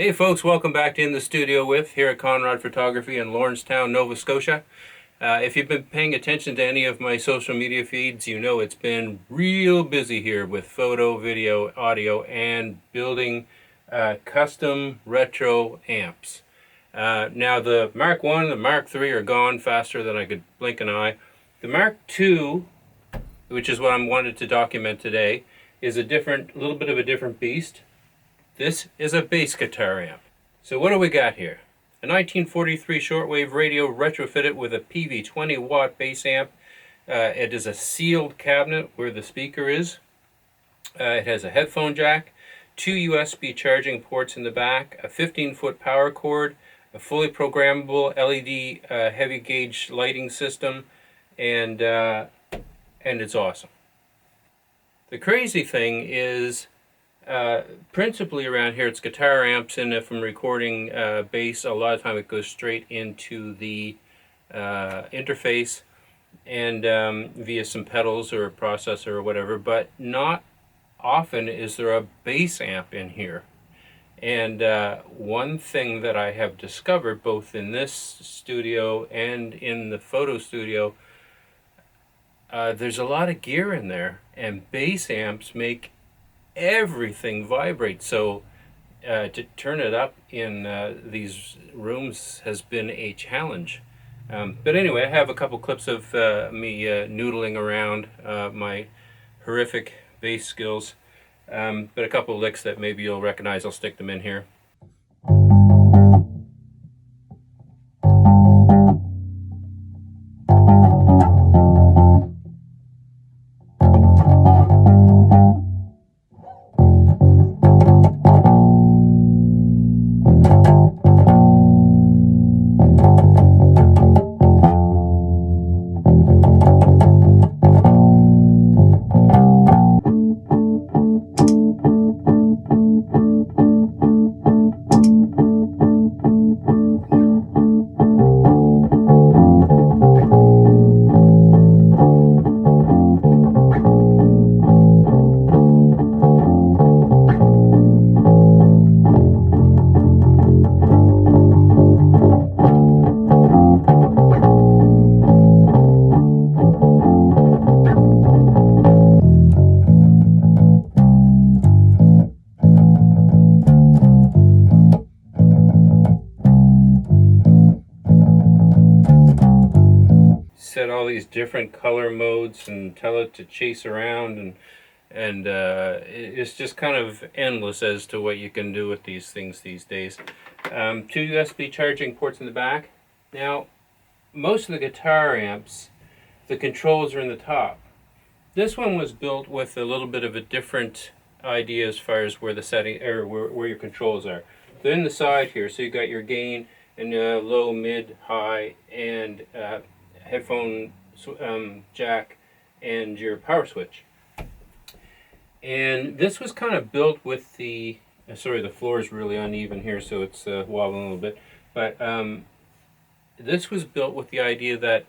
Hey folks, welcome back to In the Studio with here at Conrad Photography in Lawrencetown, Nova Scotia. If you've been paying attention to any of my social media feeds, you know it's been real busy here with photo, video, audio, and building custom retro amps. Now the Mark 1 and the Mark 3 are gone faster than I could blink an eye. The Mark 2, which is what I wanted to document today, is a little bit of a different beast. This is a bass guitar amp. So what do we got here? A 1943 shortwave radio retrofitted with a PV 20 watt bass amp. It is a sealed cabinet where the speaker is. It has a headphone jack, two USB charging ports in the back, a 15-foot power cord, a fully programmable LED heavy gauge lighting system, and it's awesome. The crazy thing is, principally around here it's guitar amps, and if I'm recording bass, a lot of time it goes straight into the interface and via some pedals or a processor or whatever, but not often is there a bass amp in here. And one thing that I have discovered both in this studio and in the photo studio, there's a lot of gear in there, and bass amps make everything vibrate. So to turn it up in these rooms has been a challenge. But anyway, I have a couple clips of me noodling around my horrific bass skills, but a couple of licks that maybe you'll recognize. I'll stick them in here. Set all these different color modes and tell it to chase around, and it's just kind of endless as to what you can do with these things these days. Two USB charging ports in the back. Now, most of the guitar amps, the controls are in the top. This one was built with a little bit of a different idea as far as where the setting or where your controls are. They're in the side here, so you got your gain and low, mid, high, and headphone jack and your power switch. And this was kind of built with the sorry, the floor is really uneven here, so it's wobbling a little bit, but this was built with the idea that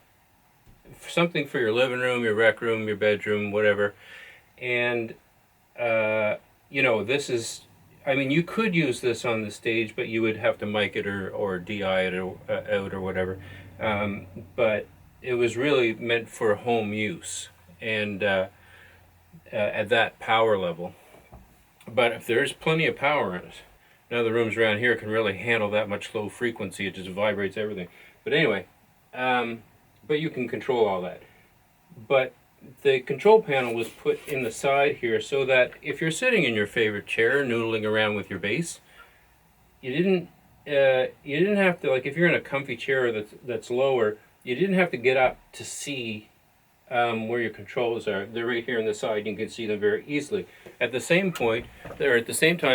something for your living room, your rec room, your bedroom, whatever. And you know, this is, I mean, you could use this on the stage, but you would have to mic it or DI it out or whatever. But it was really meant for home use and at that power level. But if there's plenty of power in it, none of the rooms around here can really handle that much low frequency. It just vibrates everything. But anyway, but you can control all that. But the control panel was put in the side here so that if you're sitting in your favorite chair noodling around with your bass, you didn't have to, like if you're in a comfy chair that's lower, you didn't have to get up to see where your controls are. They're right here on the side. You can see them very easily. At the same time,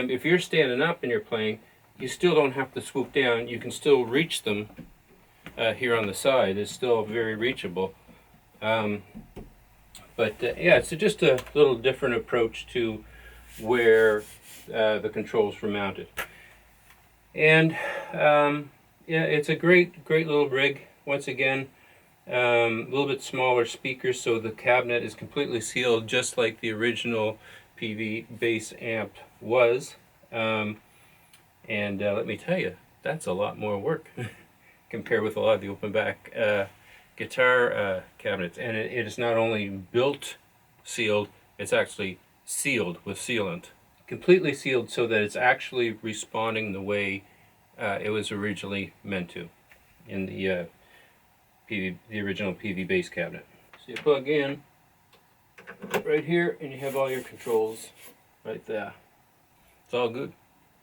if you're standing up and you're playing, you still don't have to swoop down. You can still reach them here on the side. It's still very reachable. Yeah, it's just a little different approach to where the controls were mounted. And yeah, it's a great little rig. Once again, a little bit smaller speakers, so the cabinet is completely sealed, just like the original PV bass amp was. And let me tell you, that's a lot more work compared with a lot of the open back guitar cabinets. And it is not only built sealed, it's actually sealed with sealant. Completely sealed so that it's actually responding the way it was originally meant to in the the original PV base cabinet. So you plug in right here and you have all your controls right there. It's all good.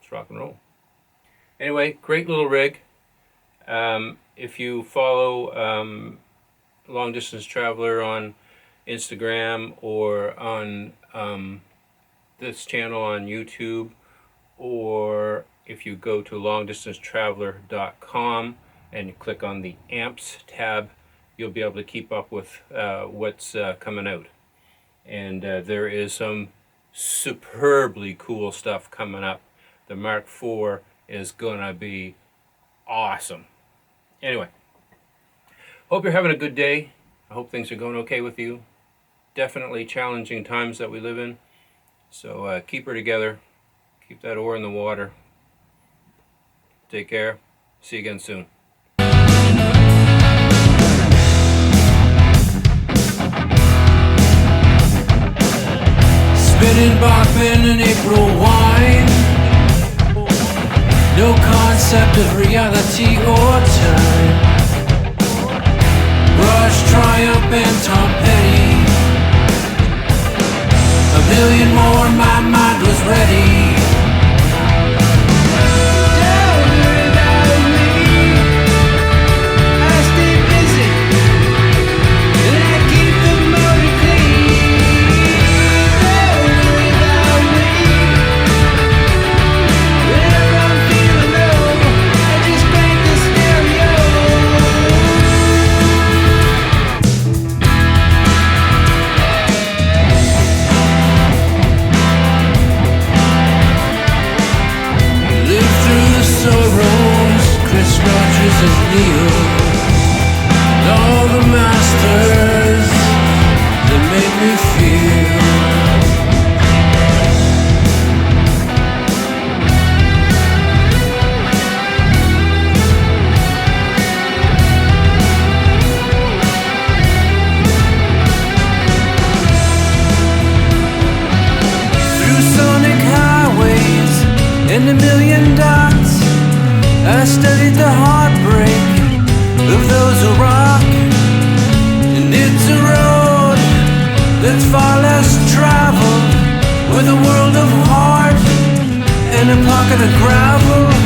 It's rock and roll. Anyway, great little rig. If you follow Long Distance Traveler on Instagram or on this channel on YouTube, or if you go to longdistancetraveler.com and you click on the amps tab, you'll be able to keep up with what's coming out. And there is some superbly cool stuff coming up. The Mark IV is gonna be awesome. Anyway, hope you're having a good day. I hope things are going okay with you. Definitely challenging times that we live in. So keep her together. Keep that oar in the water. Take care. See you again soon. Spinning Bachman and April wine. No concept of reality or time. Rush, Triumph, and Tom Petty. A million more, my mind was ready. All the masters that made me feel. Through sonic highways and a million dots, I studied the heartbreak of those who rock, and it's a road that's far less traveled, with a world of heart and a pocket of gravel.